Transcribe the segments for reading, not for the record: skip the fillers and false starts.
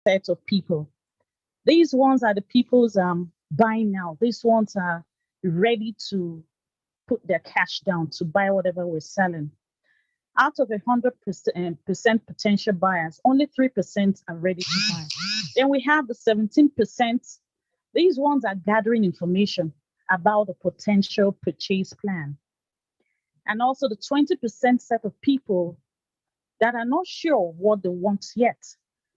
set of people. These ones are the people's buying now. These ones are ready to put their cash down to buy whatever we're selling. Out of 100% potential buyers, only 3% are ready to buy. Then we have the 17%. These ones are gathering information about the potential purchase plan. And also the 20% set of people that are not sure what they want yet.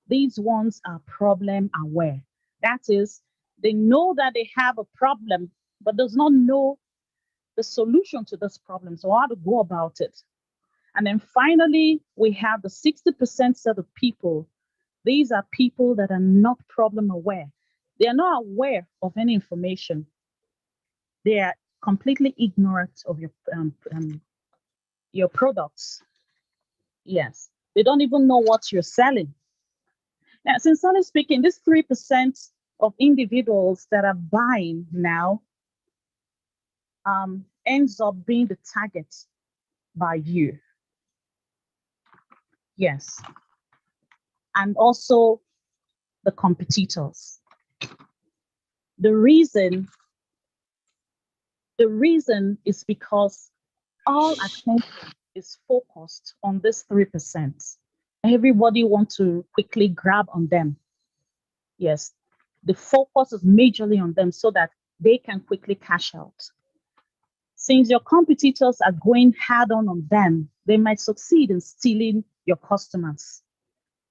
These ones are problem aware. That is, they know that they have a problem, but does not know the solution to this problem, so how to go about it. And then finally, we have the 60% set of people. These are people that are not problem aware. They are not aware of any information. They are completely ignorant of your products. Yes, they don't even know what you're selling. Now, sincerely speaking, this 3% of individuals that are buying now ends up being the target by you. Yes. And also the competitors. The reason is because all attention is focused on this 3%. Everybody wants to quickly grab on them. Yes, the focus is majorly on them so that they can quickly cash out. Since your competitors are going hard on them, they might succeed in stealing your customers,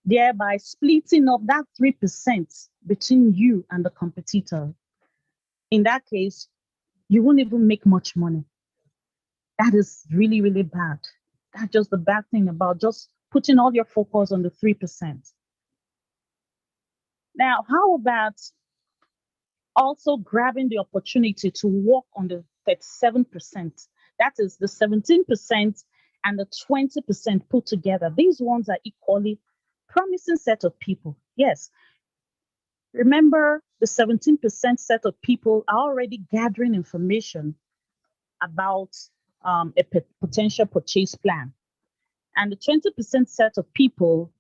thereby splitting up that 3% between you and the competitor. In that case, you won't even make much money. That is really, really bad. That's just the bad thing about just putting all your focus on the 3%. Now, how about also grabbing the opportunity to work on the 37%? That is the 17% and the 20% put together. These ones are equally promising set of people. Yes. Remember, the 17% set of people are already gathering information about a potential purchase plan. And the 20% set of people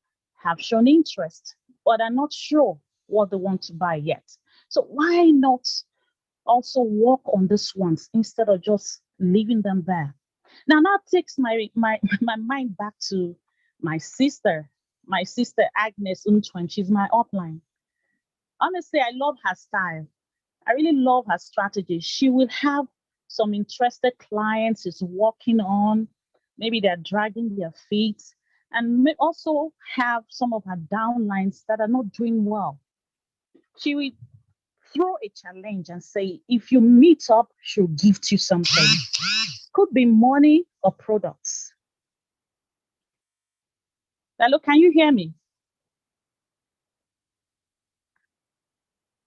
have shown interest, but are not sure what they want to buy yet. So why not also work on these ones instead of just leaving them there? Now that takes my mind back to my sister Agnes Untwen. She's my upline. Honestly, I love her style. I really love her strategy. She will have some interested clients she's working on. Maybe they're dragging their feet, and may also have some of her downlines that are not doing well. She will throw a challenge and say, if you meet up, she'll gift you something. Could be money or products. Hello, can you hear me?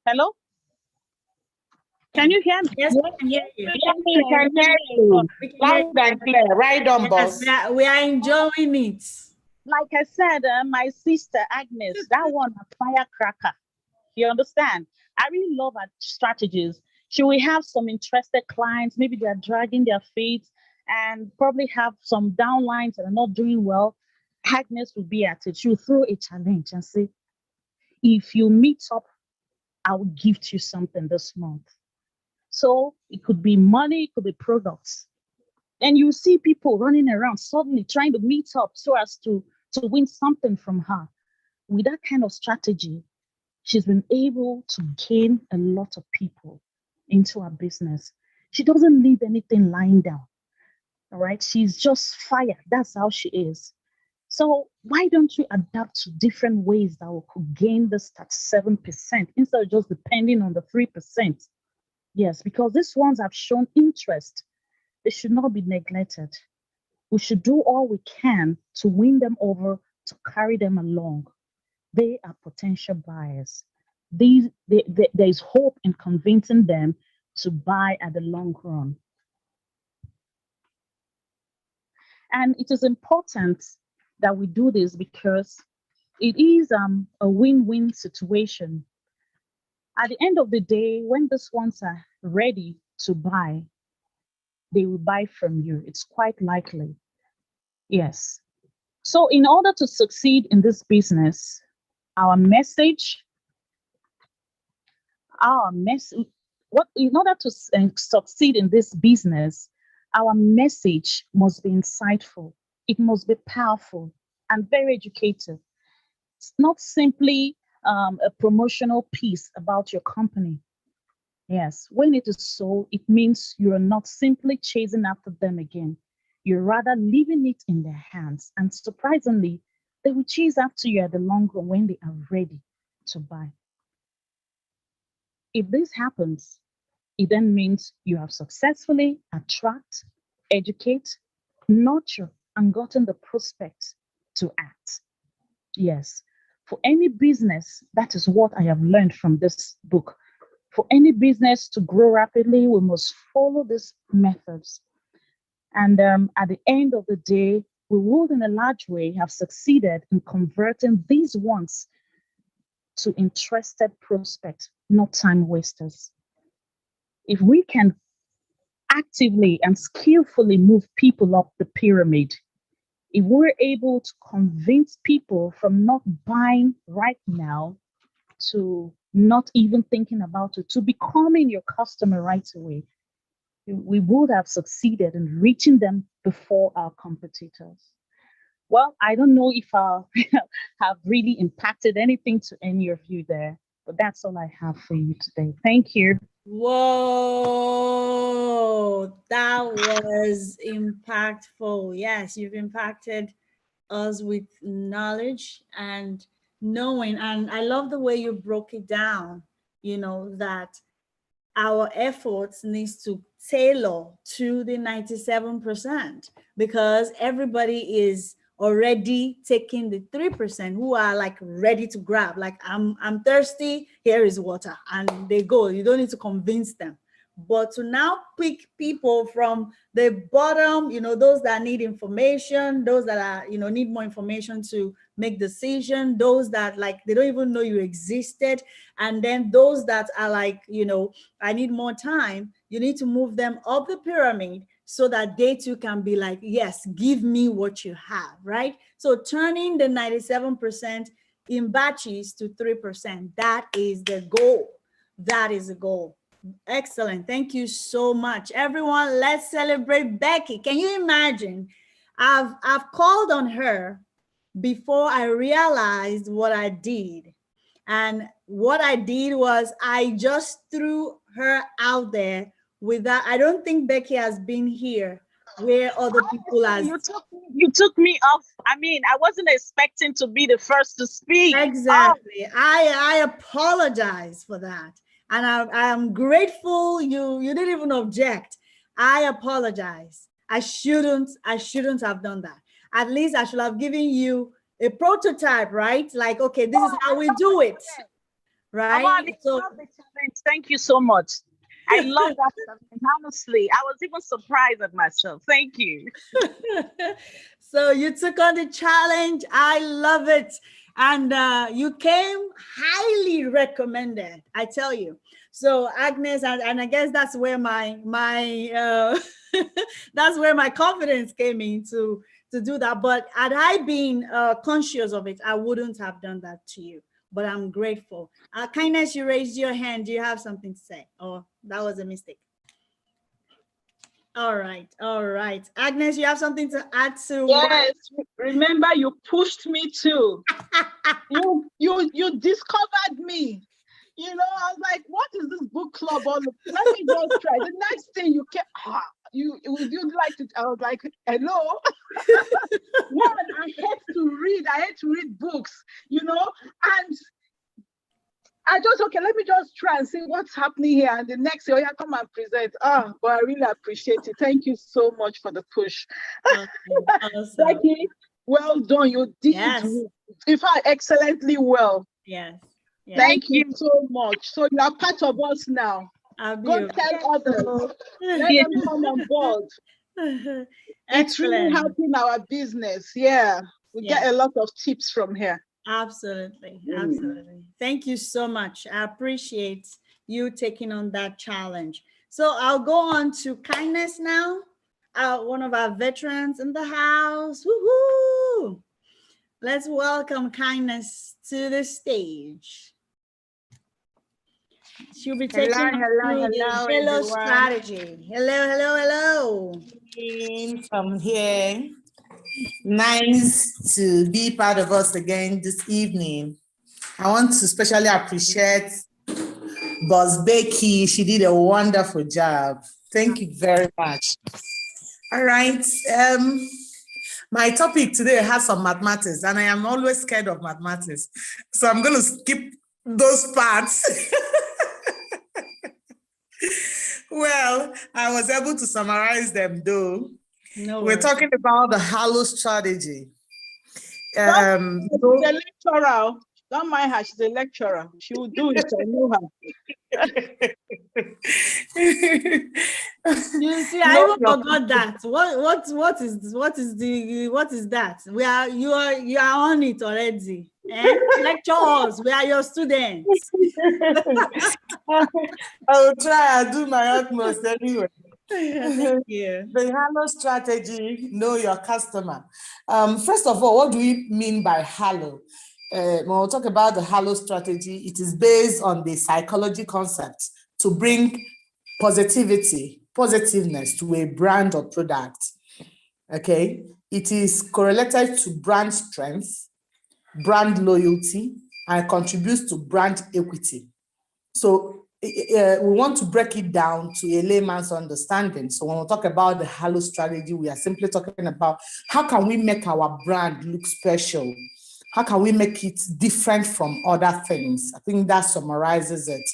Hello? Can you hear me? Yes, we can hear you. We can hear you. Loud and clear. Right on, boss. Yes, we are enjoying it. Like I said, my sister Agnes, that one a firecracker. You understand? I really love her strategies. She will have some interested clients. Maybe they are dragging their feet and probably have some downlines that are not doing well. Agnes will be at it. She will throw a challenge and say, if you meet up, I will gift you something this month. So it could be money, it could be products. And you see people running around suddenly trying to meet up so as to win something from her. With that kind of strategy, she's been able to gain a lot of people into her business. She doesn't leave anything lying down. All right. She's just fire. That's how she is. So why don't you adapt to different ways that we could gain this 37% instead of just depending on the 3%? Yes, because these ones have shown interest. They should not be neglected. We should do all we can to win them over, to carry them along. They are potential buyers. There is hope in convincing them to buy at the long run. And it is important that we do this because it is a win-win situation. At the end of the day, when these ones are ready to buy, they will buy from you. It's quite likely. Yes. So in order to succeed in this business, Our message, our message, what in order to succeed in this business, our message must be insightful. It must be powerful and very educative. It's not simply a promotional piece about your company. Yes, when it is so, it means you are not simply chasing after them again. You're rather leaving it in their hands. And surprisingly, they will chase after you at the long run when they are ready to buy. If this happens, it then means you have successfully attract, educate, nurture, and gotten the prospect to act. Yes, for any business, that is what I have learned from this book. For any business to grow rapidly, we must follow these methods. And at the end of the day, we will, in a large way, have succeeded in converting these ones to interested prospects, not time wasters. If we can actively and skillfully move people up the pyramid, if we're able to convince people from not buying right now to not even thinking about it, to becoming your customer right away, we would have succeeded in reaching them before our competitors. Well, I don't know if I have really impacted anything to any of you there, but that's all I have for you today. Thank you. Whoa, that was impactful. Yes, you've impacted us with knowledge and knowing. And I love the way you broke it down, that our efforts needs to tailor to the 97% because everybody is already taking the 3% who are like ready to grab, like I'm thirsty, here is water, and they go. You don't need to convince them. But to now pick people from the bottom, those that need information, those that are, need more information to make decision, those that like they don't even know you existed, and then those that are like, I need more time. You need to move them up the pyramid so that they too can be like, yes, give me what you have, right? So turning the 97% in batches to 3%, that is the goal. That is the goal. Excellent. Thank you so much. Everyone, let's celebrate Becky. Can you imagine? I've called on her before I realized what I did. And what I did was I just threw her out there with that. I don't think Becky has been here where other people has. You took me off. I mean, I wasn't expecting to be the first to speak. Exactly. I apologize for that. And I am grateful you didn't even object. I apologize. I shouldn't have done that. At least I should have given you a prototype, right? Like, okay, this is how we do it. Right? So, love the challenge. Thank you so much. I love that. Honestly, I was even surprised at myself. Thank you. So you took on the challenge. I love it. And you came highly recommended, I tell you. So Agnes, and I guess that's where my that's where my confidence came in to do that. But had I been conscious of it, I wouldn't have done that to you. But I'm grateful. Kindness, you raised your hand. Do you have something to say? Oh, that was a mistake. All right. Agnes, you have something to add to? Yes. Remember, you pushed me too. you discovered me. I was like, what is this book club on? Let me just try. The next thing you kept, would you like to? I was like, hello. One, I hate to read books, and I just, okay, let me just try and see what's happening here. And the next year, come and present. But I really appreciate it. Thank you so much for the push. Awesome. Becky, well done. You did, in fact, excellently well. Yes. Thank you so much. So you are part of us now. Go tell others. Let them come on board. It's really helping our business. Yeah. We get a lot of tips from here. Absolutely. Thank you so much. I appreciate you taking on that challenge. So I'll go on to Kindness now. One of our veterans in the house. Woohoo! Let's welcome Kindness to the stage. She'll be taking us through the Hello everyone. strategy. Hello. From here, nice to be part of us again this evening. I want to especially appreciate Boss Becky. She did a wonderful job. Thank you very much. All right. My topic today has some mathematics, and I am always scared of mathematics. So I'm going to skip those parts. Well, I was able to summarize them though. We're talking about the Halo strategy. She's a lecturer. Don't mind her, she's a lecturer. She will do it, I know her. You see, I even forgot that. What is that? You are on it already. Lecture us. We are your students. I will try. I'll do my utmost anyway. Thank you. The Halo strategy, know your customer. First of all, what do we mean by Halo? When we talk about the Halo strategy, it is based on the psychology concept to bring positiveness to a brand or product. Okay, it is correlated to brand strength, brand loyalty, and contributes to brand equity. So we want to break it down to a layman's understanding. So when we talk about the Halo strategy, we are simply talking about how can we make our brand look special? How can we make it different from other things? I think that summarizes it.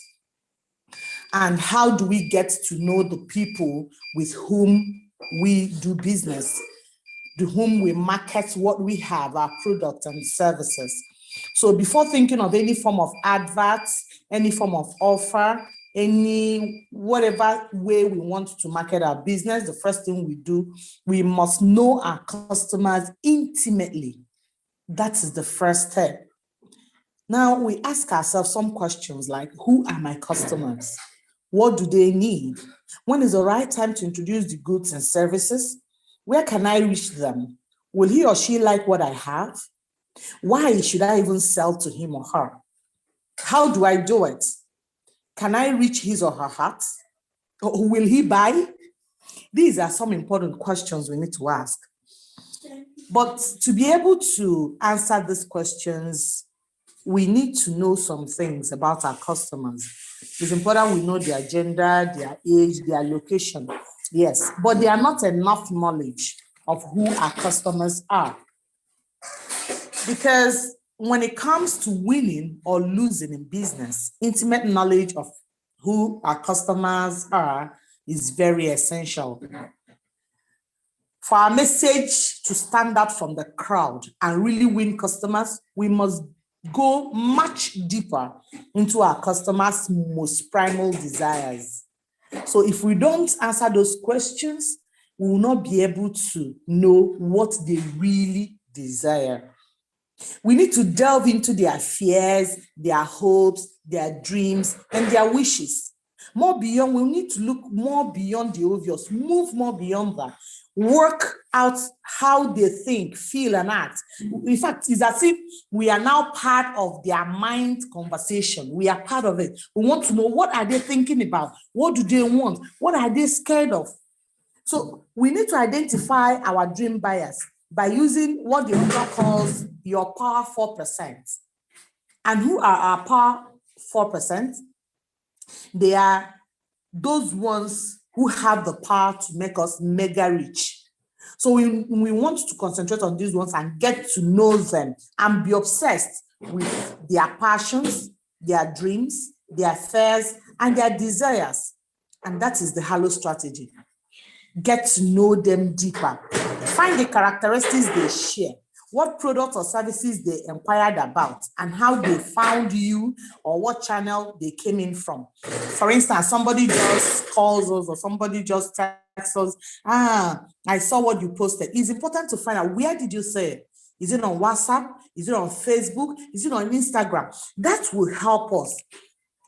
And how do we get to know the people with whom we do business, to whom we market what we have, our products and services? So before thinking of any form of adverts, any form of offer, any whatever way we want to market our business, the first thing we do, we must know our customers intimately. That is the first step. Now we ask ourselves some questions like, who are my customers? What do they need? When is the right time to introduce the goods and services? Where can I reach them? Will he or she like what I have? Why should I even sell to him or her? How do I do it? Can I reach his or her heart? Or will he buy? These are some important questions we need to ask. But to be able to answer these questions, we need to know some things about our customers. It's important we know their gender, their age, their location. Yes, but they are not enough knowledge of who our customers are. Because when it comes to winning or losing in business, intimate knowledge of who our customers are is very essential. For our message to stand out from the crowd and really win customers, we must go much deeper into our customers' most primal desires. So if we don't answer those questions, we will not be able to know what they really desire. We need to delve into their fears, their hopes, their dreams, and their wishes. We need to look more beyond the obvious, move more beyond that, work out how they think, feel, and act. In fact, it's as if we are now part of their mind conversation. We are part of it. We want to know, what are they thinking about? What do they want? What are they scared of? So we need to identify our dream buyers by using what the author calls your power 4%. And who are our power 4%? They are those ones who have the power to make us mega rich. So we want to concentrate on these ones and get to know them and be obsessed with their passions, their dreams, their fears, and their desires. And that is the Halo strategy. Get to know them deeper. Find the characteristics they share, what products or services they inquired about, and how they found you or what channel they came in from. For instance, somebody just calls us or somebody just texts us, I saw what you posted. It's important to find out, where did you say it? Is it on WhatsApp? Is it on Facebook? Is it on Instagram? That will help us.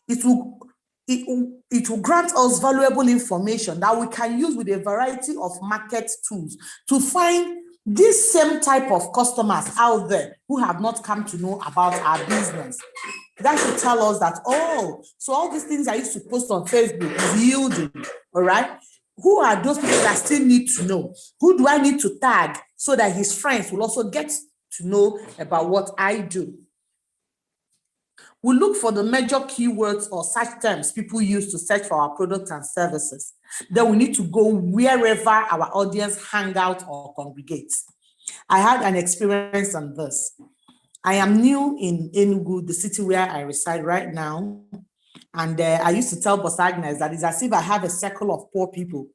It will grant us valuable information that we can use with a variety of market tools to find These same type of customers out there who have not come to know about our business, that should tell us that, oh, so all these things I used to post on Facebook is yielding, all right? Who are those people that still need to know? Who do I need to tag so that his friends will also get to know about what I do? We look for the major keywords or search terms people use to search for our products and services. Then we need to go wherever our audience hang out or congregates. I had an experience on this. I am new in Enugu, the city where I reside right now. And I used to tell Boss Agnes that it's as if I have a circle of poor people.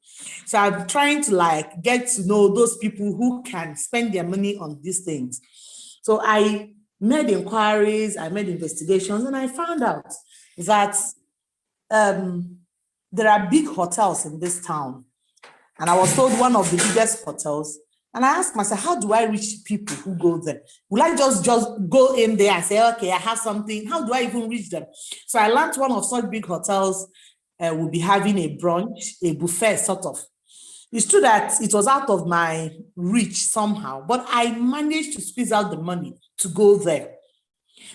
So I'm trying to like get to know those people who can spend their money on these things. So I made inquiries, I made investigations, and I found out that there are big hotels in this town. And I was told one of the biggest hotels. And I asked myself, how do I reach people who go there? Will I just go in there and say, okay, I have something? How do I even reach them? So I learned one of such big hotels will be having a brunch, a buffet sort of. It's true that it was out of my reach somehow, but I managed to squeeze out the money to go there.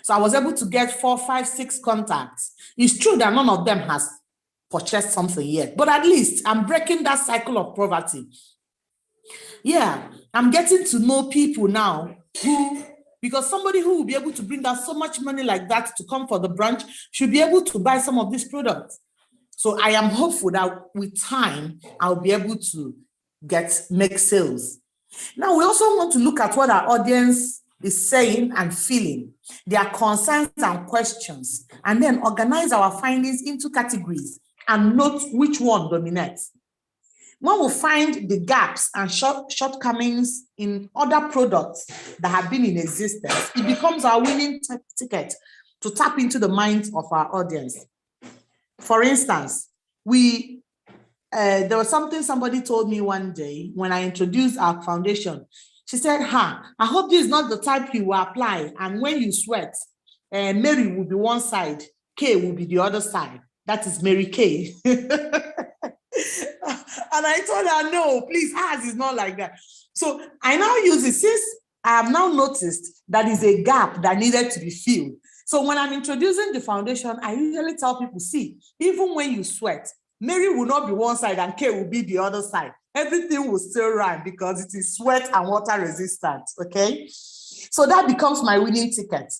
So I was able to get 4, 5, 6 contacts. It's true that none of them has purchased something yet, but at least I'm breaking that cycle of poverty. Yeah, I'm getting to know people now because somebody who will be able to bring down so much money like that to come for the brunch should be able to buy some of these products. So I am hopeful that with time, I'll be able to make sales. Now, we also want to look at what our audience is saying and feeling, their concerns and questions, and then organize our findings into categories and note which one dominates. When we find the gaps and shortcomings in other products that have been in existence, it becomes our winning ticket to tap into the minds of our audience. For instance, there was something somebody told me one day when I introduced our foundation. She said, I hope this is not the type you will apply. And when you sweat, Mary will be one side, K will be the other side. That is Mary K. And I told her, no, please, ours is not like that. So I now use it since I have now noticed that is a gap that needed to be filled. So when I'm introducing the foundation, I usually tell people, see, even when you sweat, Mary will not be one side and K will be the other side. Everything will still run because it is sweat and water resistant, okay? So that becomes my winning ticket.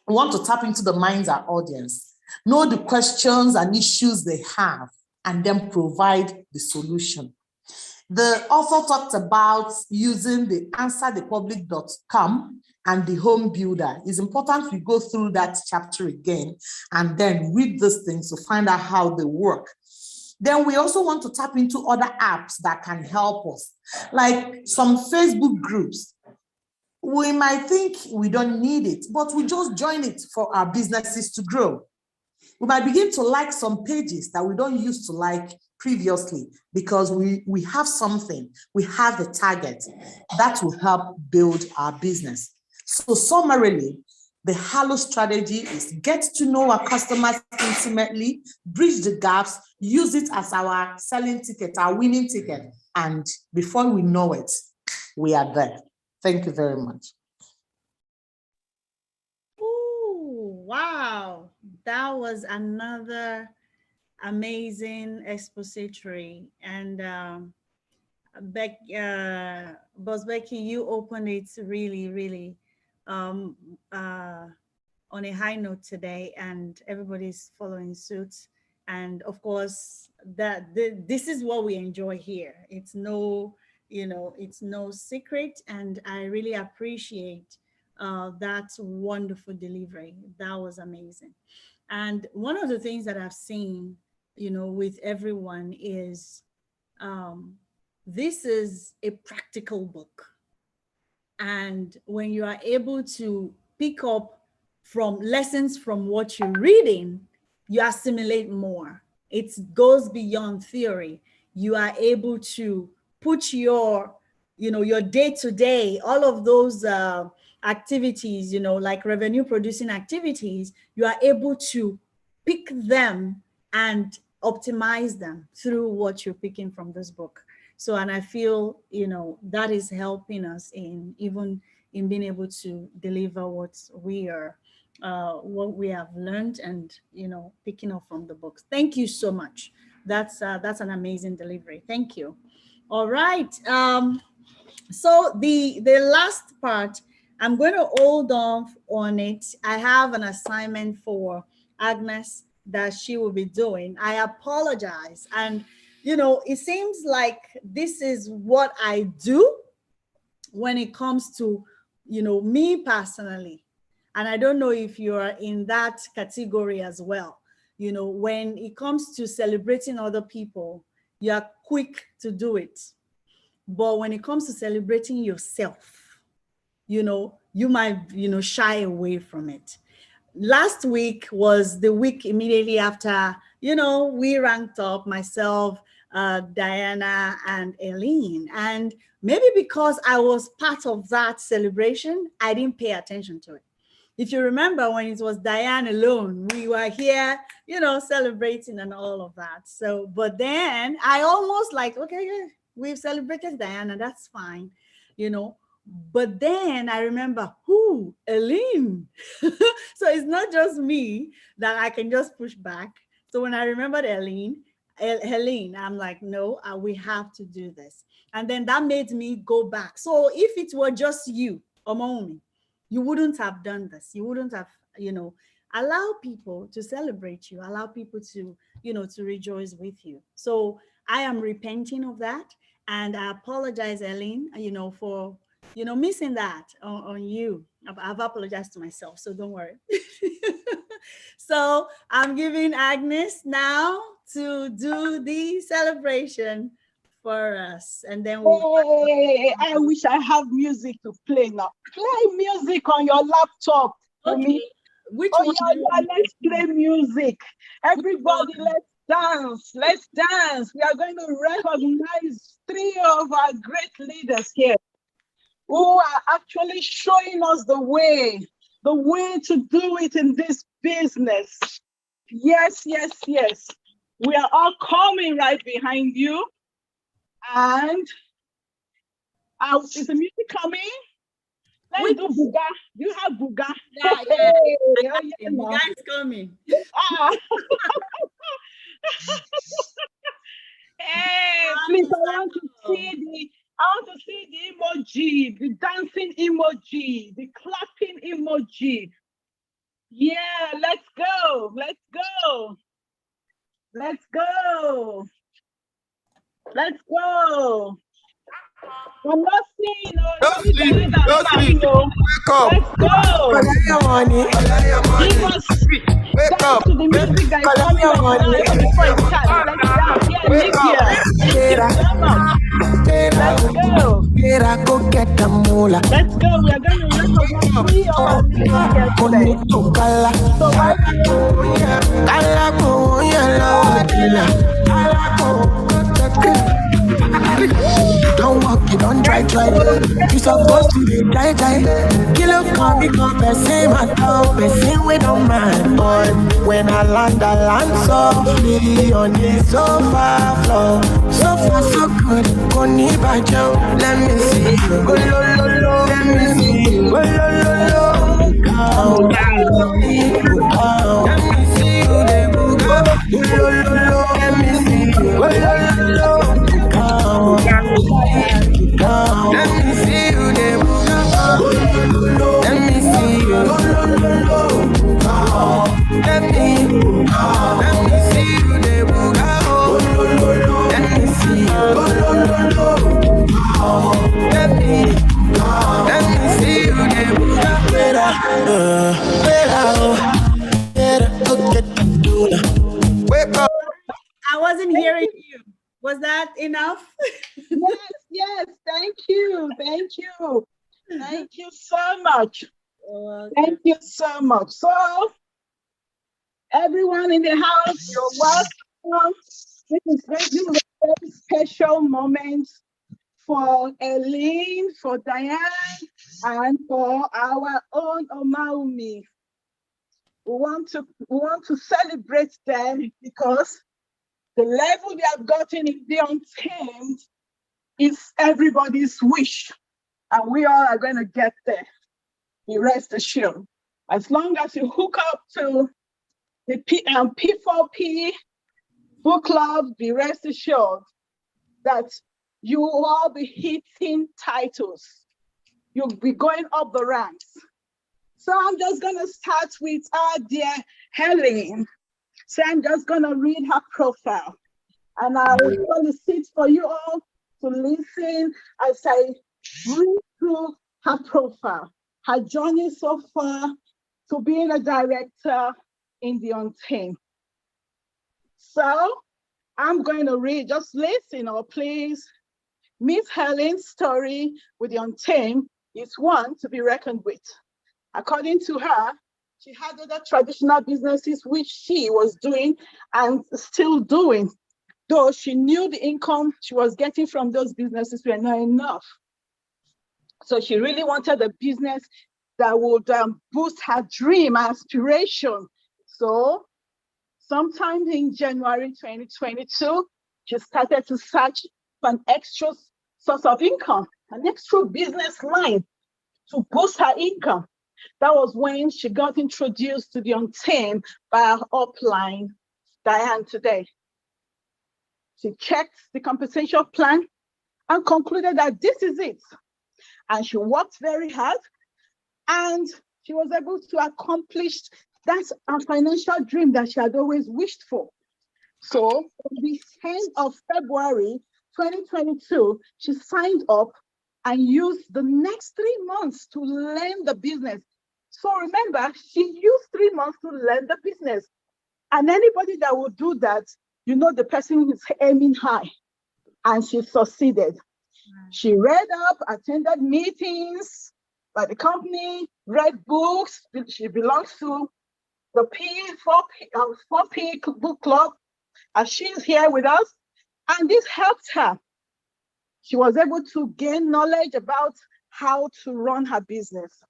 I want to tap into the minds of our audience, know the questions and issues they have, and then provide the solution. The author talked about using the answerthepublic.com and the home builder. It's important we go through that chapter again and then read these things to find out how they work. Then we also want to tap into other apps that can help us, like some Facebook groups. We might think we don't need it, but we just join it for our businesses to grow. We might begin to like some pages that we don't used to like previously because we have something, we have a target that will help build our business. So summarily, the Halo strategy is get to know our customers intimately, bridge the gaps, use it as our selling ticket, our winning ticket, and before we know it, we are there. Thank you very much. Ooh, wow. That was another amazing expository. And Boss Becky, you opened it really, really on a high note today, and everybody's following suit. And of course, this is what we enjoy here. It's no, it's no secret, and I really appreciate that wonderful delivery. That was amazing. And one of the things that I've seen, with everyone is this is a practical book. And when you are able to pick up from lessons from what you're reading, you assimilate more. It goes beyond theory. You are able to put your day-to-day, all of those activities, like revenue producing activities, you are able to pick them and optimize them through what you're picking from this book. So, and I feel, that is helping us in even in being able to deliver what we have learned, and picking up from the books. Thank you so much. That's an amazing delivery. Thank you. All right. So the last part, I'm going to hold off on it. I have an assignment for Agnes that she will be doing. I apologize. And it seems like this is what I do when it comes to me personally. And I don't know if you're in that category as well. When it comes to celebrating other people, you're quick to do it. But when it comes to celebrating yourself, you might, shy away from it. Last week was the week immediately after, we ranked up, myself, Diana, and Eileen. And maybe because I was part of that celebration, I didn't pay attention to it. If you remember, when it was Diane alone, we were here, celebrating and all of that. So, but then I almost like, okay, yeah, we've celebrated Diana, that's fine, But then I remember, Eileen. So it's not just me that I can just push back. So when I remembered Helene, I'm like, no, we have to do this. And then that made me go back. So if it were just you, Omomi, you wouldn't have done this. You wouldn't have, allow people to celebrate you, allow people to, to rejoice with you. So I am repenting of that. And I apologize, Eileen, for missing that on you. I've apologized to myself, so don't worry. So I'm giving Agnes now to do the celebration for us, and then Hey, I wish I have music to play now. Play music on your laptop for me. Which one? one? Yeah, let's play music. Everybody, let's dance. Let's dance. We are going to recognize 3 of our great leaders here who are actually showing us the way to do it in this business. Yes, yes, yes. We are all coming right behind you. And is the music coming? Let's do Buga. You have Buga. Yeah, Hey, Buga is coming. Hey, please, I want to see the emoji, the dancing emoji, the clapping emoji. Yeah, let's go. Let's go. Let's go. Let's go. I'm not seeing Don't sleep. Wake up. Let's go. Give us Wake up. to the music that is coming right now. Before it starts, let's dance. Yeah, Lydia. Thank you so much. Let's go. Let's go. We are going to recognize 3 of our leaders here today. So don't walk, you don't try. You supposed to be die. Kill up, come, become person, my dog, person we don't mind, boy. When I land softly on the sofa floor. So far, so good, go need by Joe. Let me see you, go lo. Let me see you, go lo. Let me see you, they go lo. Let me see you, go lo. Let me see you, they let me see you. Let me see you, they let me see you. Let me see you, they wake up. I wasn't hearing you. Was that enough? Yes. Thank you. Thank you so much. Thank you so much. So, everyone in the house, you're welcome. This is a very special moment for Eileen, for Diane, and for our own Omaumi. We want to celebrate them because the level they have gotten is the untamed. It's everybody's wish, and we all are going to get there. You rest assured. As long as you hook up to the P4P book club, be rest assured that you will all be hitting titles. You'll be going up the ranks. So I'm just going to start with our dear Helen. So I'm just going to read her profile. And I'm going to sit for you all to listen as I read through her profile, her journey so far to being a director in the Untamed. So I'm going to read, just listen or please. Miss Helen's story with the Untamed is one to be reckoned with. According to her, she had other traditional businesses which she was doing and still doing, though she knew the income she was getting from those businesses were not enough. So she really wanted a business that would boost her dream, aspiration. So sometime in January 2022, she started to search for an extra source of income, an extra business line to boost her income. That was when she got introduced to the Untamed by her upline, Diane today. She checked the compensation plan and concluded that this is it. And she worked very hard and she was able to accomplish that financial dream that she had always wished for. So at the end of February 2022, she signed up and used the next 3 months to learn the business. So remember, she used 3 months to learn the business. And anybody that will do that, you know the person is aiming high. And she succeeded. She read up, attended meetings by the company, read books. She belongs to the P4P book club, and she's here with us. And this helped her. She was able to gain knowledge about how to run her business.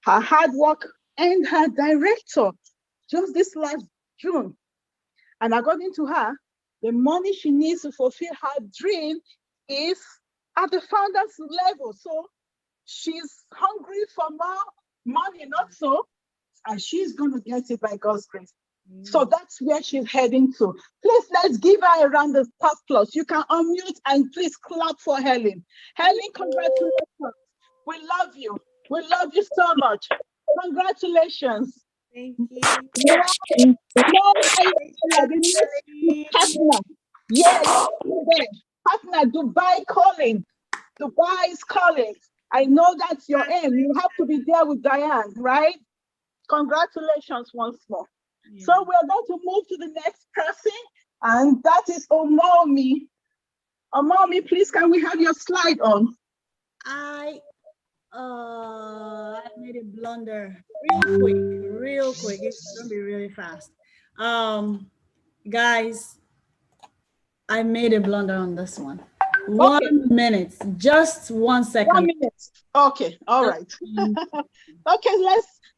Her hard work earned her director just this last June. And according to her, the money she needs to fulfill her dream is at the founder's level. So she's hungry for more money, not so, and she's going to get it by God's grace. So that's where she's heading to. Please, let's give her a round of applause. You can unmute and please clap for Helen. Helen, congratulations. We love you. We love you so much. Congratulations. Thank you. Partner. Yes, partner, Dubai calling. Dubai is calling. I know that's your aim. You have to be there with Diane, right? Congratulations once more. Yeah. So we're going to move to the next person, and that is Omomi. Omomi, please, can we have your slide on? I made a blunder real quick. It's gonna be really fast. Guys, I made a blunder on this one. Okay. 1 minute, just 1 second. 1 minute. Okay, all right. Okay,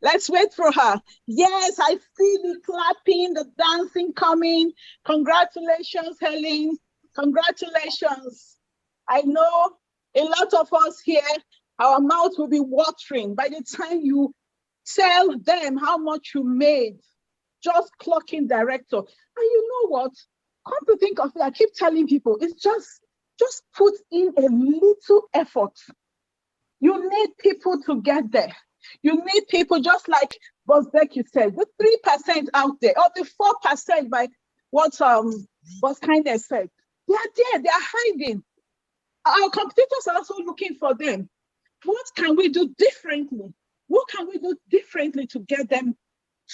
let's wait for her. Yes, I see the clapping, the dancing coming. Congratulations, Helen. Congratulations. I know a lot of us here, our mouth will be watering by the time you tell them how much you made, just clocking director. And you know what? Come to think of it, I keep telling people, it's just put in a little effort. You need people to get there. You need people, just like Boss Becky said, the 3% out there, or the 4% by what Boss Kindness said. They are there, they are hiding. Our competitors are also looking for them. What can we do differently? What can we do differently to get them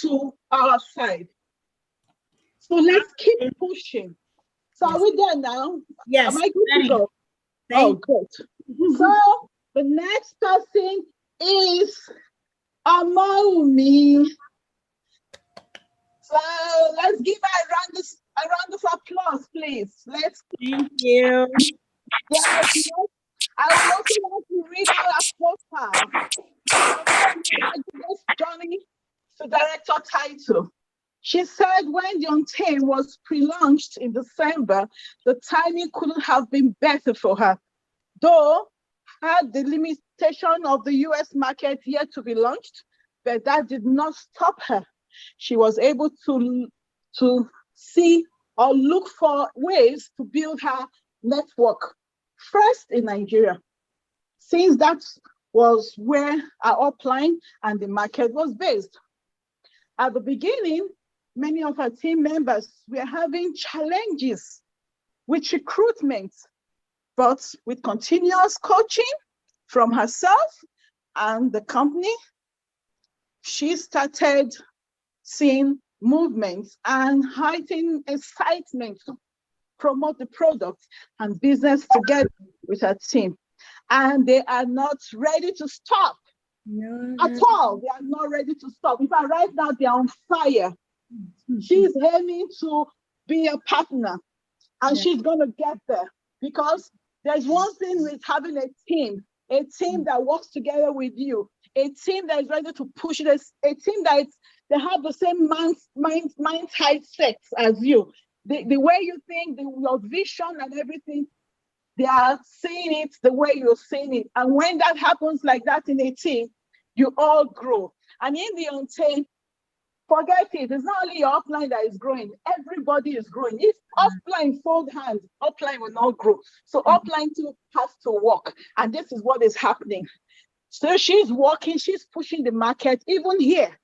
to our side? So let's keep pushing. So are we there now? Yes. Am I good to go? Oh, good. So the next person is Amomi. So let's give her a round of applause, please. Let's. Thank you. Yes, I would also like to read our profile. Journey to director title. She said when the Untamed was pre-launched in December, the timing couldn't have been better for her. Though had the limitation of the US market yet to be launched, but that did not stop her. She was able to see or look for ways to build her network, first in Nigeria, since that was where our upline and the market was based. At the beginning, many of our team members were having challenges with recruitment, but with continuous coaching from herself and the company, she started seeing movements and heightened excitement to promote the product and business together with her team. And they are not ready to stop at all. They are not ready to stop. In fact, right now, they are on fire. She's aiming to be a partner, and she's going to get there, because there's one thing with having a team that works together with you, a team that is ready to push this, a team that they have the same mindset as you. The way you think, your vision and everything, they are seeing it the way you're seeing it. And when that happens like that in a team, you all grow. And in the Untamed, forget it. It's not only your upline that is growing. Everybody is growing. If upline fold hands, upline will not grow. So upline too has to work. And this is what is happening. So she's working, she's pushing the market, even here.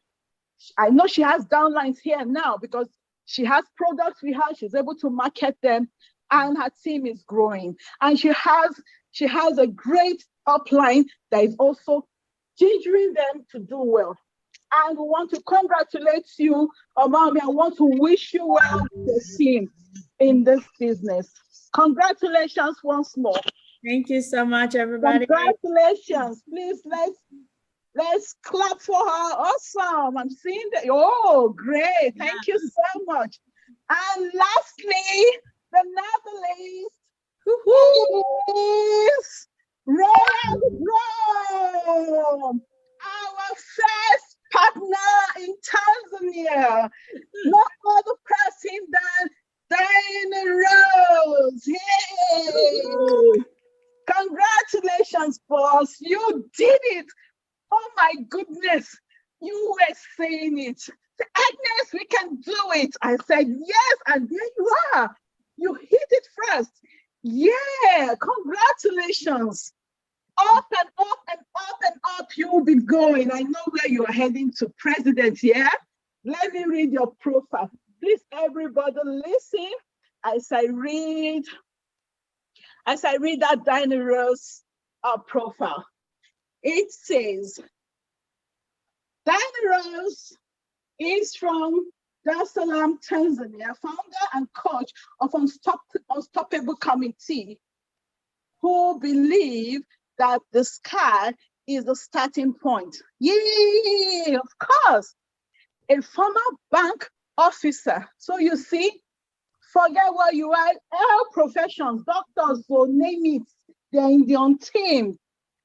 I know she has downlines here now because she has products we have, she's able to market them, and her team is growing. And she has a great upline that is also gingering them to do well. And we want to congratulate you, Omami. I want to wish you well with the team in this business. Congratulations once more. Thank you so much, everybody. Congratulations. Please, let's clap for her. Awesome. I'm seeing that. Oh, great. Thank you so much. And lastly, but not the least, is Royal Rome, our first partner in Tanzania. No other person than Diana Rose. Yay! Congratulations, boss. You did it. Oh my goodness. You were saying it. Agnes, we can do it. I said, yes, and there you are. You hit it first. Yeah, congratulations. Up and up and up and up you'll be going. I know where you are heading to, President, yeah? Let me read your profile. Please, everybody, listen as I read that Diana Rose profile. It says, Diana Rose is from Dar es Salaam, Tanzania, founder and coach of Unstoppable Committee, who believe that the sky is the starting point. Yay, of course. A former bank officer. So you see, forget what you are, all professions, doctors, so name it, they're in the Untamed,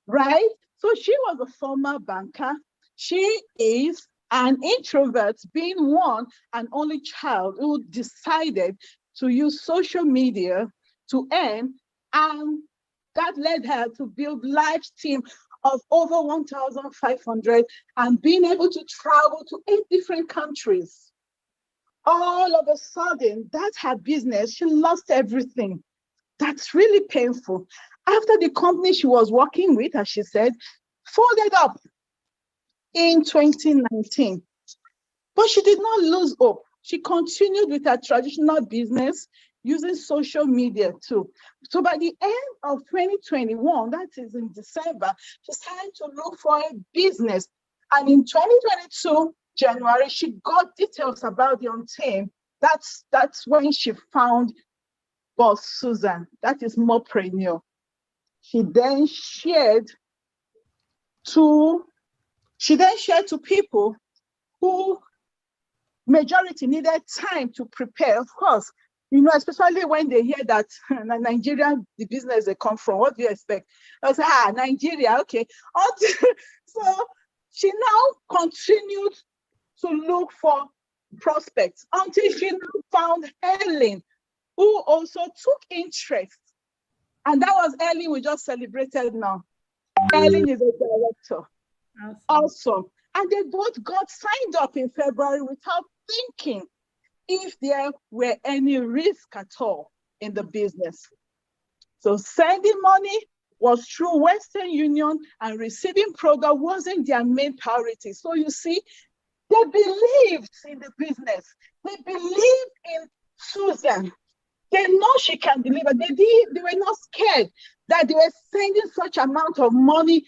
right? So she was a former banker. She is an introvert, being one and only child who decided to use social media to earn, and that led her to build live team of over 1,500 and being able to travel to 8 different countries. All of a sudden, that's her business. She lost everything. That's really painful. After the company she was working with, as she said, folded up in 2019. But she did not lose hope. She continued with her traditional business using social media too. So by the end of 2021, that is in December, she started to look for a business. And in 2022, January, she got details about the Untamed. That's when she found Boss Susan. That is Mopreneur. She then shared to people who majority needed time to prepare, of course, especially when they hear that Nigeria, the business they come from, what do you expect? I was like, Nigeria, okay. So she now continued to look for prospects until she now found Helen, who also took interest. And that was Ellen we just celebrated now. Ellen is a director. Awesome. And they both got signed up in February without thinking if there were any risk at all in the business. So sending money was through Western Union, and receiving product wasn't their main priority. So you see, they believed in the business. They believed in Susan. They know she can deliver. They were not scared that they were sending such amount of money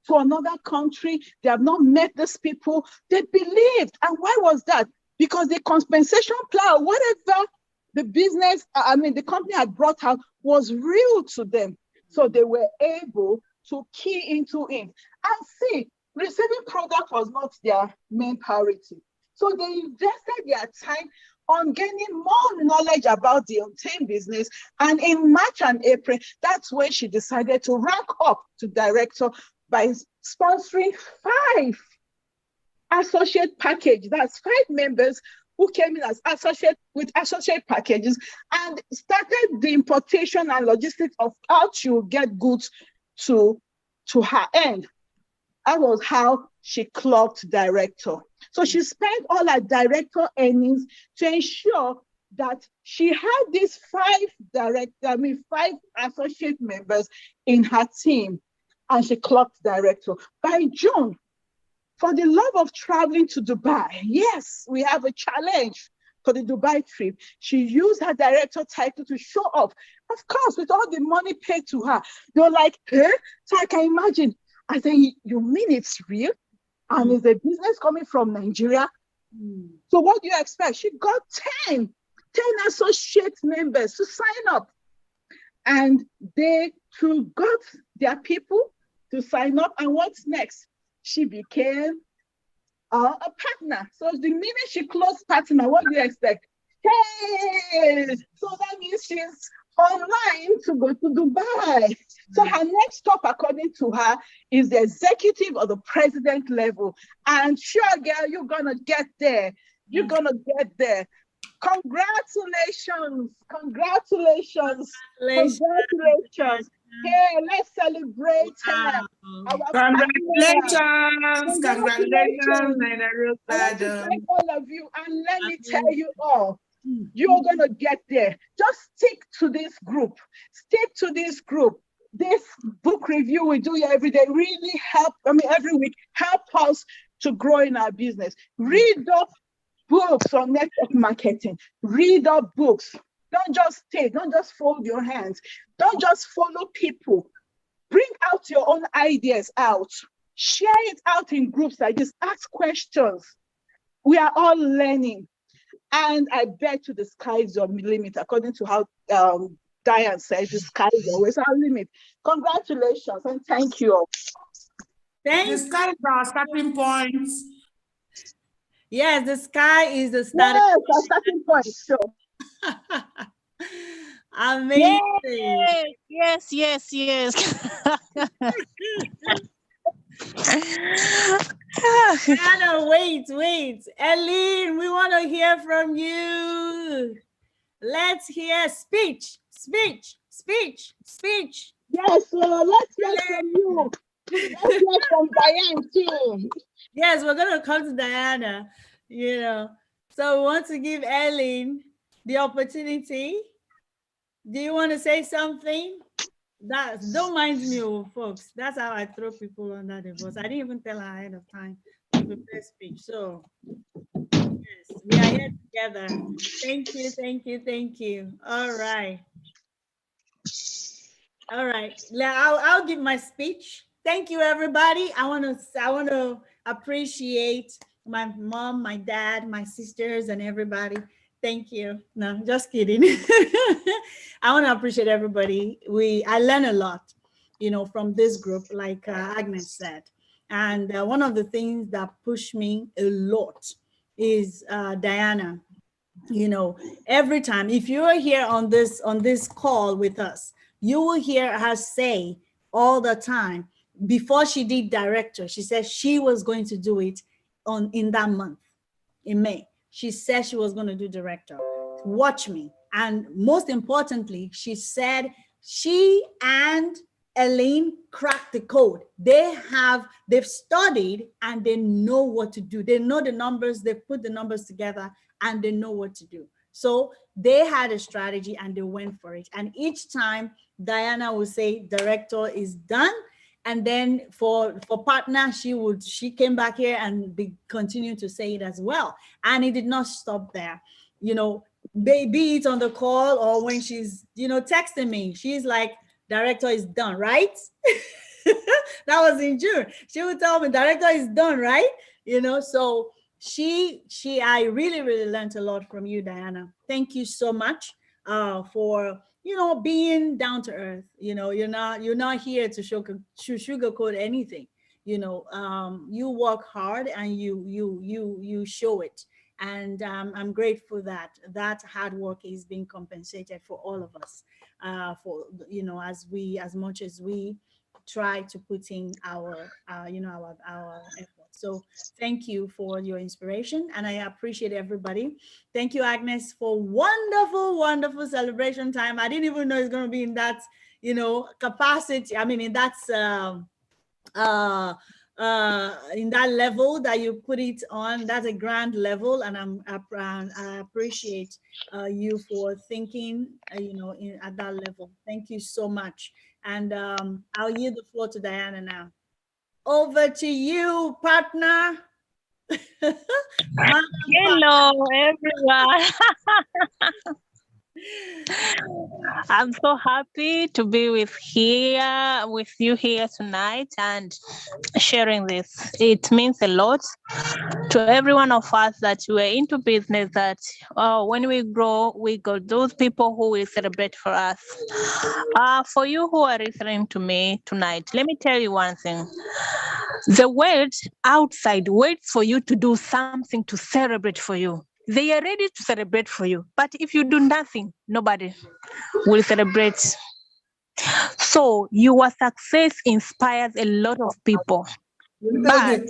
to another country. They have not met these people. They believed. And why was that? Because the compensation plan, whatever the business, the company had brought out was real to them. So they were able to key into it. And see, receiving product was not their main priority. So they invested their time on gaining more knowledge about the Obtain business. And in March and April, that's when she decided to rank up to director by sponsoring 5 associate packages. That's 5 members who came in as associate packages and started the importation and logistics of how to get goods to her end. That was how she clocked director. So she spent all her director earnings to ensure that she had these 5 associate members in her team, and she clocked director. By June, for the love of traveling to Dubai, yes, we have a challenge for the Dubai trip. She used her director title to show off. Of course, with all the money paid to her, they were like, eh? So I can imagine. I said, you mean it's real? And it's a business coming from Nigeria? So what do you expect? She got 10 associate members to sign up. And they too got their people to sign up. And what's next? She became a partner. So the minute she closed partner, what do you expect? Hey! So that means she's online to go to Dubai. So her next stop, according to her, is the executive or the president level. And sure, girl, you're gonna get there. You're gonna get there. Congratulations. Congratulations. Congratulations. Hey, let's celebrate her. Congratulations. Congratulations. I thank all of you. And let me tell you all, you're going to get there. Just stick to this group. Stick to this group. This book review we do here every day really every week, help us to grow in our business. Read up books on network marketing. Read up books. Don't just stay. Don't just fold your hands. Don't just follow people. Bring out your own ideas out. Share it out in groups like this. Ask questions. We are all learning. And I bet you the sky is your limit, according to how Diane says, the sky is always our limit. Congratulations and thank you all. The sky is our starting point. Yes, the sky is the starting point. Yes, our starting point, sure. Amazing. Yes. Anna, wait. Eileen, we want to hear from you. Let's hear speech. Yes, let's hear from you. Let's hear from Diane too. Yes, we're going to come to Diana, So we want to give Eileen the opportunity. Do you want to say something? Don't mind me, folks. That's how I throw people under the bus. I didn't even tell her ahead of time to prepare speech. So, yes, we are here together. Thank you. All right. I'll give my speech. Thank you, everybody. I want to appreciate my mom, my dad, my sisters, and everybody. Thank you. No, just kidding. I want to appreciate everybody. I learn a lot, from this group, like Agnes said. And one of the things that pushed me a lot is Diana. Every time, if you are here on this call with us, you will hear her say all the time, before she did director, she said she was going to do it in that month, in May. she said she was going to do director. Watch me. And most importantly, she said she and Elaine cracked the code. They've studied and they know what to do. They know the numbers, they put the numbers together and they know what to do. So they had a strategy and they went for it. And each time Diana would say, director is done. And then for partner, she came back here and continue to say it as well. And it did not stop there. You know, be it on the call or when she's, texting me, she's like, director is done, right? That was in June. She would tell me, director is done, right? So I really, really learned a lot from you, Diana. Thank you so much for, being down to earth. You're not here to sugarcoat anything. You work hard and you show it. And I'm grateful that hard work is being compensated for all of us, for, as much as we try to put in our effort. So thank you for your inspiration, and I appreciate everybody. Thank you, Agnes, for wonderful celebration time. I didn't even know it's going to be in that, capacity. I mean, in that level that you put it on. That's a grand level, and I appreciate you for thinking, at that level. Thank you so much. And I'll yield the floor to Diana now. Over to you, partner. Hello, everyone. I'm so happy to be with you here tonight and sharing this. It means a lot to every one of us that we're into business, that when we grow, we got those people who will celebrate for us. For you who are listening to me tonight, let me tell you one thing. The world outside waits for you to do something to celebrate for you. They are ready to celebrate for you. But if you do nothing, nobody will celebrate. So your success inspires a lot of people. But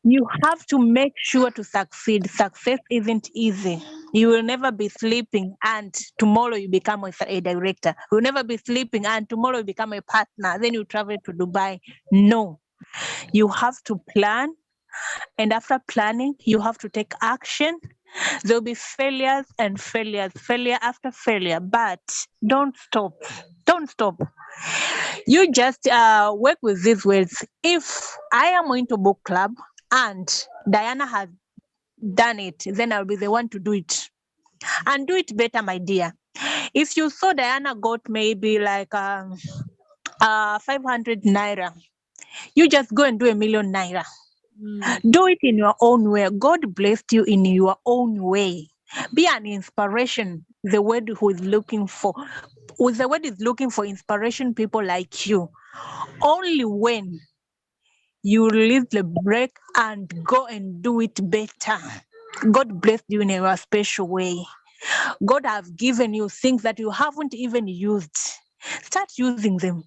you have to make sure to succeed. Success isn't easy. You will never be sleeping and tomorrow you become a director. You will never be sleeping and tomorrow you become a partner. Then you travel to Dubai. No. You have to plan. And after planning, you have to take action. There'll be failures and failure after failure, but don't stop. Don't stop. You just work with these words. If I am into book club and Diana has done it, then I'll be the one to do it. And do it better, my dear. If you saw Diana got maybe like 500 naira, you just go and do 1,000,000 naira. Do it in your own way. God blessed you in your own way. Be an inspiration. The word who is looking for, the word is looking for inspiration people like you. Only when you release the break and go and do it better. God blessed you in a special way. God have given you things that you haven't even used. Start using them.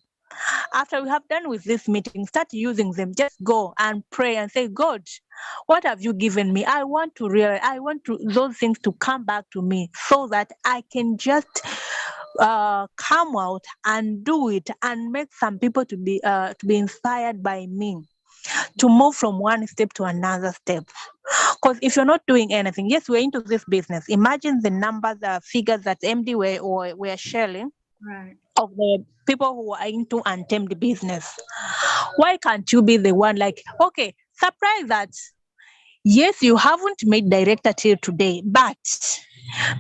After we have done with this meeting, start using them. Just go and pray and say, God, what have you given me? I want those things to come back to me so that I can just come out and do it and make some people to be inspired by me, to move from one step to another step. Because if you're not doing anything, yes, we're into this business. Imagine the numbers, figures that MD were sharing. Right. Of the people who are into untamed business. Why can't you be the one like, okay, surprise that, yes, you haven't made director till today, but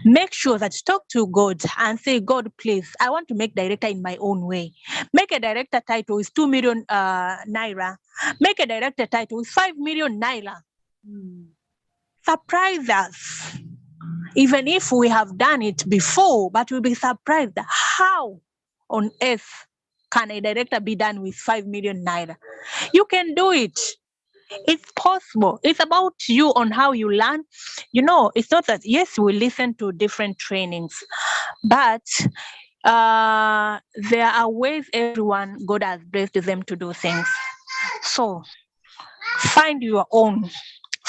make sure that talk to God and say, God, please, I want to make director in my own way. Make a director title with 2 million naira. Make a director title with 5 million naira. Surprise us. Even if we have done it before, but we'll be surprised how on earth can a director be done with 5 million naira? You can do it. It's possible. It's about you on how you learn. It's not that, yes, we listen to different trainings, but there are ways everyone, God has blessed them to do things. So find your own.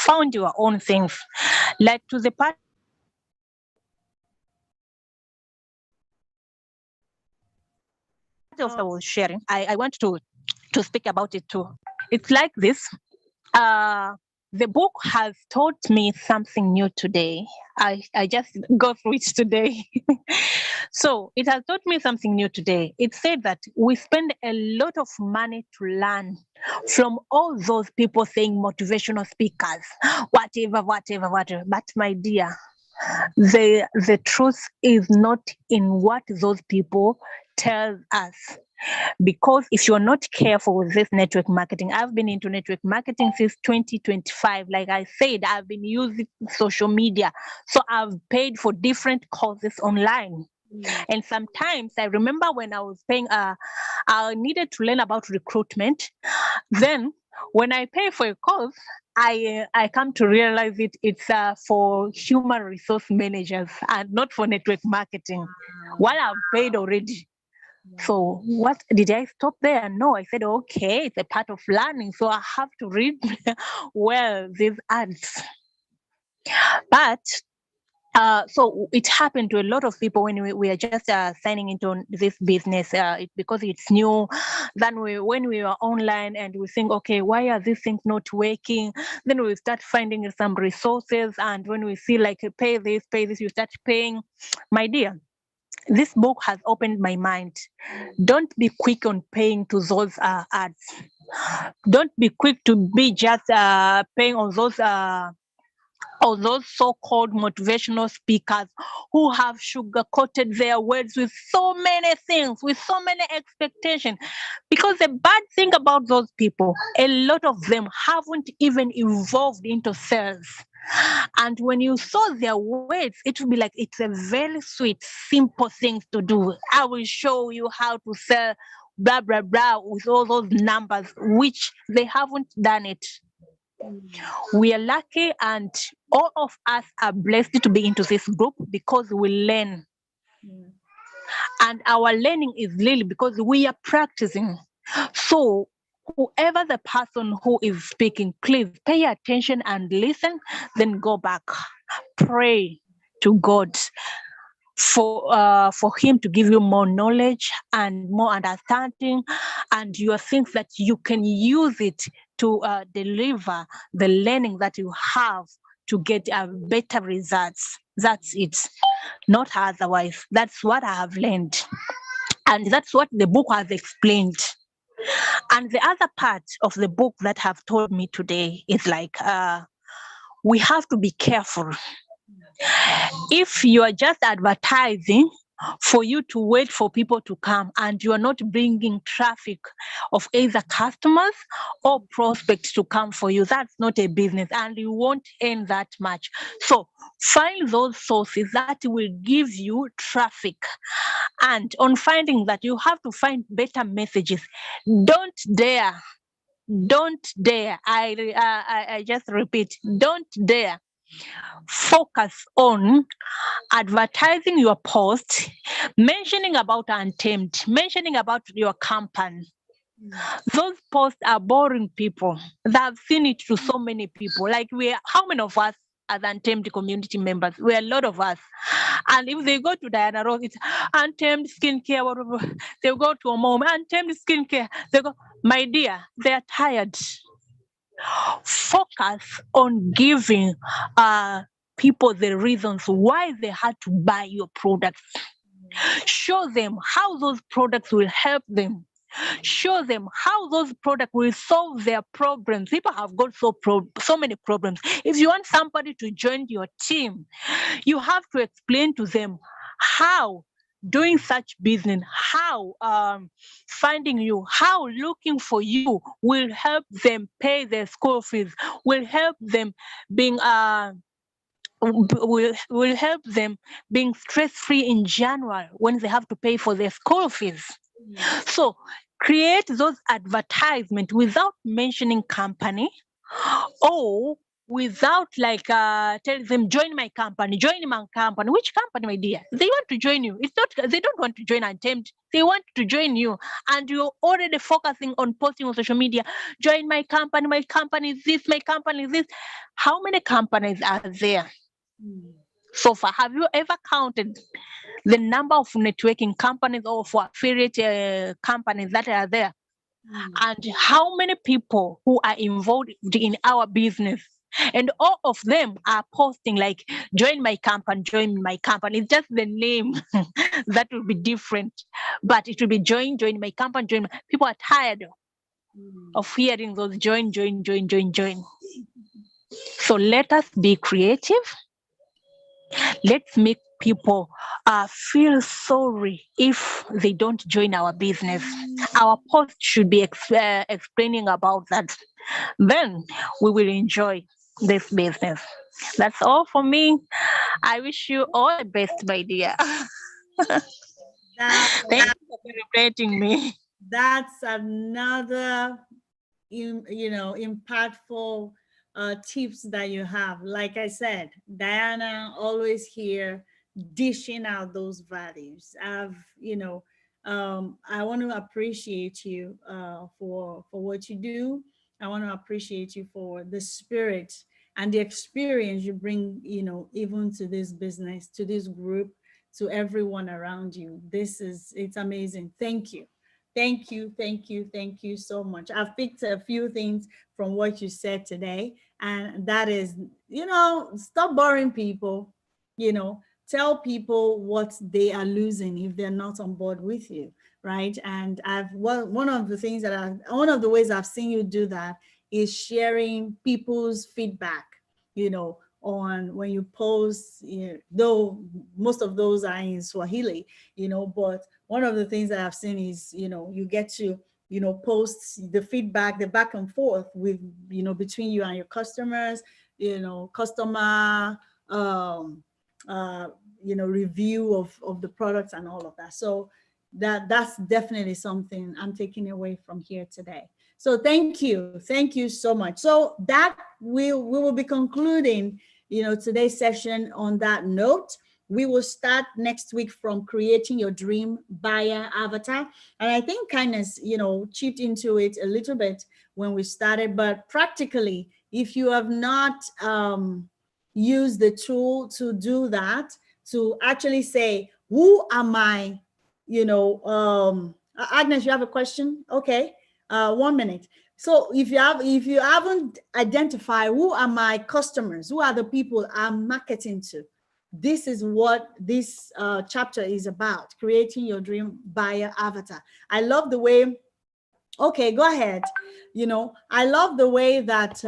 found your own things. Like to the part of I was sharing, I want to speak about it too. It's like this. The book has taught me something new today. I just go through it today. So it has taught me something new today. It said that we spend a lot of money to learn from all those people saying motivational speakers, whatever. But my dear, the truth is not in what those people tell us. Because if you're not careful with this network marketing, I've been into network marketing since 2025. Like I said, I've been using social media. So I've paid for different courses online. And sometimes I remember when I was paying, I needed to learn about recruitment. Then when I pay for a course, I come to realize it's for human resource managers and not for network marketing. While I've paid already. So what did I stop there? No, I said, okay, it's a part of learning. So I have to read well these ads. But so it happened to a lot of people when we are just signing into this business because it's new. Then when we were online and we think, okay, why are these things not working? Then we start finding some resources. And when we see like, pay this, you start paying. My dear, this book has opened my mind. Don't be quick on paying to those ads. Don't be quick to be just paying on those so-called motivational speakers who have sugar-coated their words with so many things, with so many expectations. Because the bad thing about those people, a lot of them haven't even evolved into sales. And when you saw their words, it will be like, it's a very sweet, simple thing to do. I will show you how to sell blah, blah, blah, with all those numbers, which they haven't done it. We are lucky and all of us are blessed to be into this group because we learn. And our learning is really because we are practicing. So whoever the person who is speaking, please pay attention and listen, then go back. Pray to God for him to give you more knowledge and more understanding and your things that you can use it to deliver the learning that you have to get better results. That's it, not otherwise. That's what I have learned, and that's what the book has explained. And the other part of the book that have told me today is like we have to be careful. If you are just advertising for you to wait for people to come and you are not bringing traffic of either customers or prospects to come for you, that's not a business and you won't earn that much. So find those sources that will give you traffic. And on finding that, you have to find better messages. Don't dare. I just repeat, don't dare focus on advertising your post, mentioning about Untamed, mentioning about your company. Those posts are boring people. They've seen it to so many people. Like how many of us as Untamed community members? We're a lot of us. And if they go to Diana Ross, it's Untamed skincare, whatever. They'll go to a mom, Untamed skincare. They go, my dear, they're tired. Focus on giving people the reasons why they had to buy your products. Show them how those products will help them. Show them how those products will solve their problems. People have got so many problems. If you want somebody to join your team, you have to explain to them how doing such business, how finding you, how looking for you will help them pay their school fees, will help them being will help them being stress-free in January when they have to pay for their school fees. So create those advertisements without mentioning company or without like telling them, join my company, join my company. Which company, my dear? They want to join you. It's not, they don't want to join attempt. They want to join you. And you're already focusing on posting on social media, join my company is this, my company is this. How many companies are there so far? Have you ever counted the number of networking companies or for affiliate companies that are there? And how many people who are involved in our business? And all of them are posting like, join my company. It's just the name that will be different, but it will be join my company, people are tired of hearing those join. So let us be creative. Let's make people feel sorry if they don't join our business. Our post should be explaining about that. Then we will enjoy this business. That's all for me. I wish you all the best, my dear. Thank you for celebrating me. That's another, impactful tips that you have. Like I said, Diana always here dishing out those values. I want to appreciate you for what you do. I want to appreciate you for the spirit and the experience you bring, even to this business, to this group, to everyone around you. It's amazing. Thank you. Thank you so much. I've picked a few things from what you said today, and that is, stop boring people, tell people what they are losing if they're not on board with you, right? And one of the ways I've seen you do that is sharing people's feedback, on when you post, though most of those are in Swahili, but one of the things that I've seen is, you get to, post the feedback, the back and forth with, between you and your customers, customer, review of the products and all of that. So that's definitely something I'm taking away from here today. So thank you so much. So that we will be concluding, today's session on that note. We will start next week from creating your dream buyer avatar. And I think Kindness, chipped into it a little bit when we started, but practically, if you have not used the tool to do that, to actually say, who am I? Agnes, you have a question? Okay, 1 minute. So if you haven't identified who are my customers, who are the people I'm marketing to, this is what this chapter is about, creating your dream buyer avatar. I love the way, okay, go ahead. I love the way that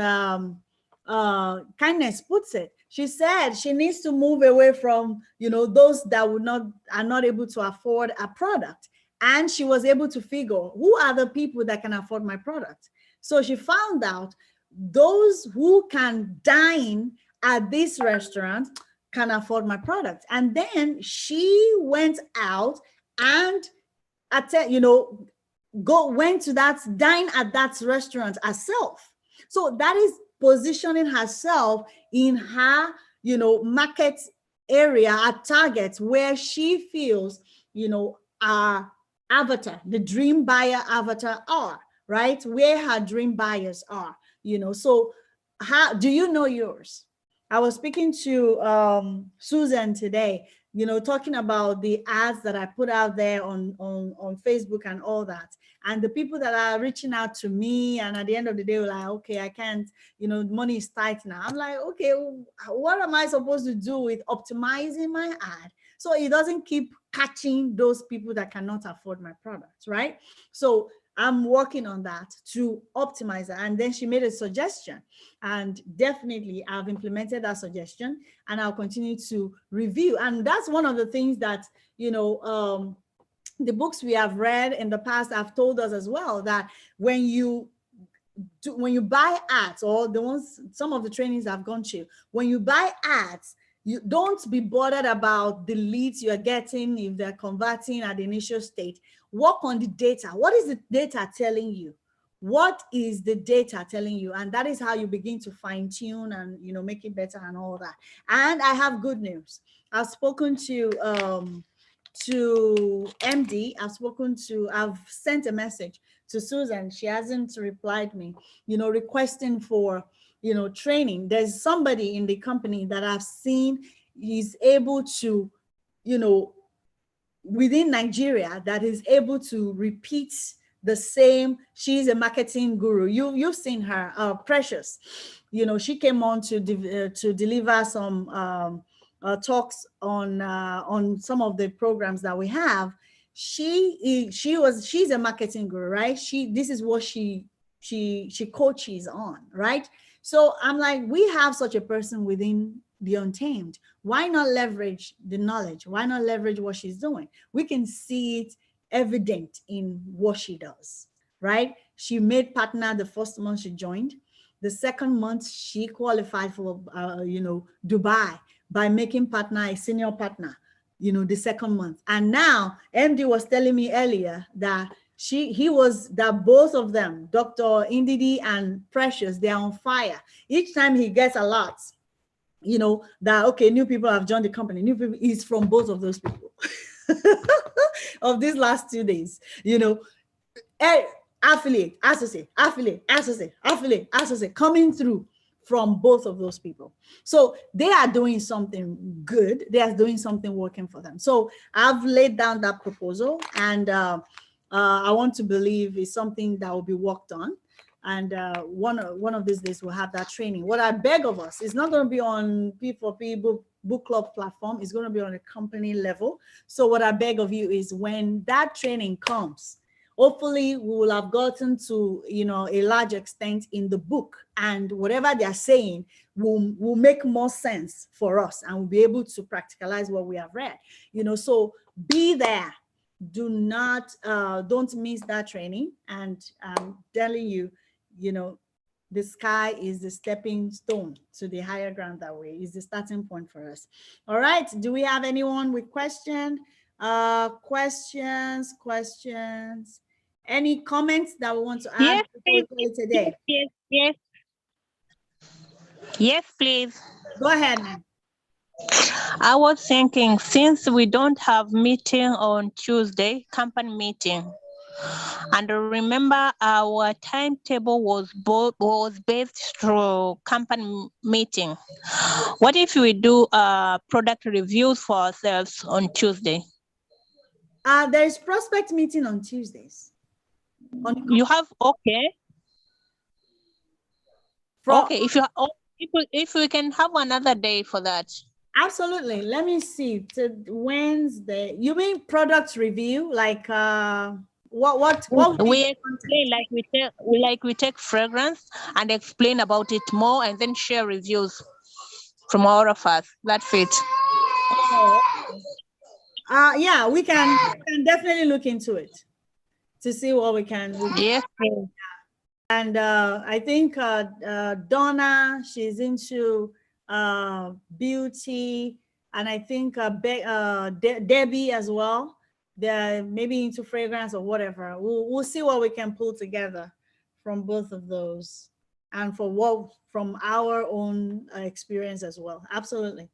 Kindness puts it. She said she needs to move away from, those that are not able to afford a product. And she was able to figure, who are the people that can afford my product? So she found out those who can dine at this restaurant can afford my product. And then she went out and went to dine at that restaurant herself. So that is positioning herself in her, market area, a target where she feels, our avatar, the dream buyer avatar are, right? Where her dream buyers are, So how do you know yours? I was speaking to Susan today, talking about the ads that I put out there on Facebook and all that. And the people that are reaching out to me, and at the end of the day, were like, okay, I can't, money is tight now. I'm like, okay, what am I supposed to do with optimizing my ad so it doesn't keep catching those people that cannot afford my products, right? So I'm working on that to optimize that. And then she made a suggestion, and definitely I've implemented that suggestion, and I'll continue to review. And that's one of the things that, the books we have read in the past have told us as well, that when you buy ads, or some of the trainings I've gone to, when you buy ads, you don't be bothered about the leads you're getting, if they're converting at the initial stage. Work on the data. What is the data telling you? What is the data telling you? And that is how you begin to fine tune and, you know, make it better and all that. And I have good news. I've spoken to MD. I've sent a message to Susan. She hasn't replied me, you know, requesting for, you know, training. There's somebody in the company that I've seen is able to, you know, within Nigeria, that is able to repeat the same. She's a marketing guru. You've seen her, Precious. You know, she came on to deliver some talks on some of the programs that we have. She's a marketing guru, right? This is what she coaches on, right? So I'm like, we have such a person within the Untamed. Why not leverage the knowledge? Why not leverage what she's doing? We can see it evident in what she does, right? She made partner the first month she joined. The second month she qualified for, you know, Dubai by making partner a senior partner, you know, the second month. And now MD was telling me earlier that that both of them, Dr. Indidi and Precious, they're on fire. Each time he gets a lot, you know, that, okay, new people have joined the company, new people, is from both of those people of these last 2 days, you know, affiliate, associate, coming through from both of those people. So they are doing something good. They are doing something working for them. So I've laid down that proposal, and I want to believe it's something that will be worked on. And one of these days we'll have that training. What I beg of us, is not going to be on P4P book club platform. It's going to be on a company level. So what I beg of you is, when that training comes, hopefully we will have gotten to, you know, a large extent in the book, and whatever they are saying will make more sense for us, and we'll be able to practicalize what we have read, you know. So be there. Don't miss that training. And I'm telling you, you know, the sky is the stepping stone to the higher ground. That way is the starting point for us. All right. Do we have anyone with questions? Any comments that we want to add Yes, before we call it today? Yes, please. Go ahead, ma'am. I was thinking, since we don't have meeting on Tuesday, company meeting, and remember our timetable was based through company meeting. What if we do product reviews for ourselves on Tuesday? There's prospect meeting on Tuesdays. You have, okay. Okay, if we can have another day for that. Absolutely. Let me see. To Wednesday. You mean product review? Like what we explain, like we take fragrance and explain about it more, and then share reviews from all of us. That's it. Oh, okay. Yeah, we can definitely look into it to see what we can. Yes. And I think Donna, she's into beauty, and I think Debbie as well. They're maybe into fragrance or whatever. We'll see what we can pull together from both of those, and from our own experience as well. Absolutely.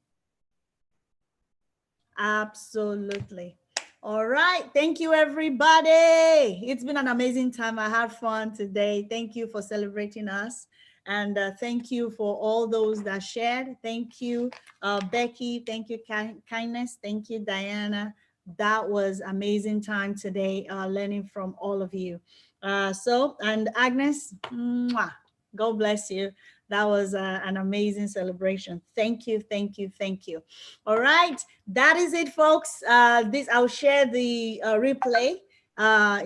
Absolutely. All right. Thank you, everybody. It's been an amazing time. I had fun today. Thank you for celebrating us. And thank you for all those that shared. Thank you, Becky. Thank you, Kindness. Thank you, Diana. That was amazing time today, learning from all of you. And Agnes, mwah, God bless you. That was an amazing celebration. Thank you, thank you, thank you. All right, that is it, folks. I'll share the replay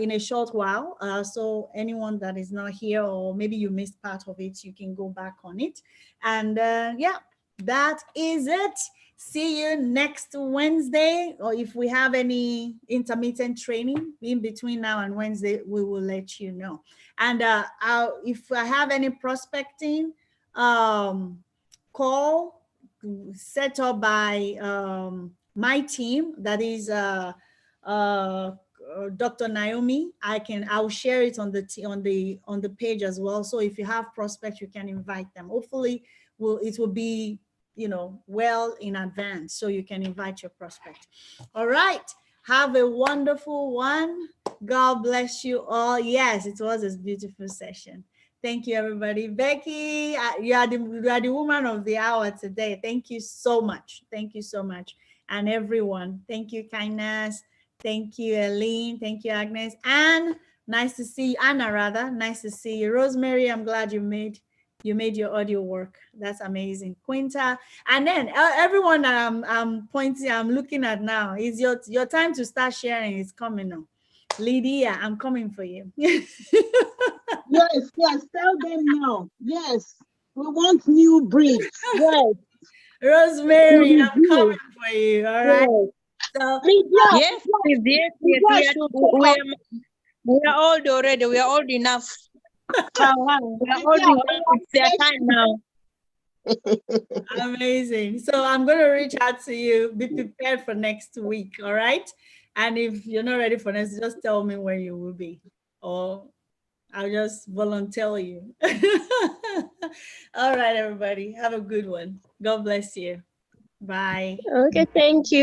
in a short while. So anyone that is not here, or maybe you missed part of it, you can go back on it. And yeah, that is it. See you next Wednesday, or if we have any intermittent training in between now and Wednesday, we will let you know. And if I have any prospecting call set up by my team, that is Dr. Naomi, I'll share it on the page as well. So if you have prospects, you can invite them. Hopefully, it will be, well in advance, so you can invite your prospect. All right. Have a wonderful one. God bless you all. Yes, it was a beautiful session. Thank you, everybody. Becky, you are the woman of the hour today. Thank you so much. Thank you so much. And everyone, thank you, Kindness. Thank you, Eileen. Thank you, Agnes. And nice to see you. Anna, rather. Nice to see you. Rosemary, I'm glad you made your audio work. That's amazing. Quinta. And then everyone that I'm looking at now, is your time to start sharing is coming now. Lydia, I'm coming for you. Yes, tell them now. Yes, we want new breeds. Yes. Rosemary, I'm coming for you. All right. Yes. So Yes, we are old already. We are old enough. We are old enough. It's their time now. Amazing. So I'm going to reach out to you. Be prepared for next week. All right. And if you're not ready for next, just tell me when you will be, or I'll just volunteer you. All right, everybody. Have a good one. God bless you. Bye. Okay, thank you.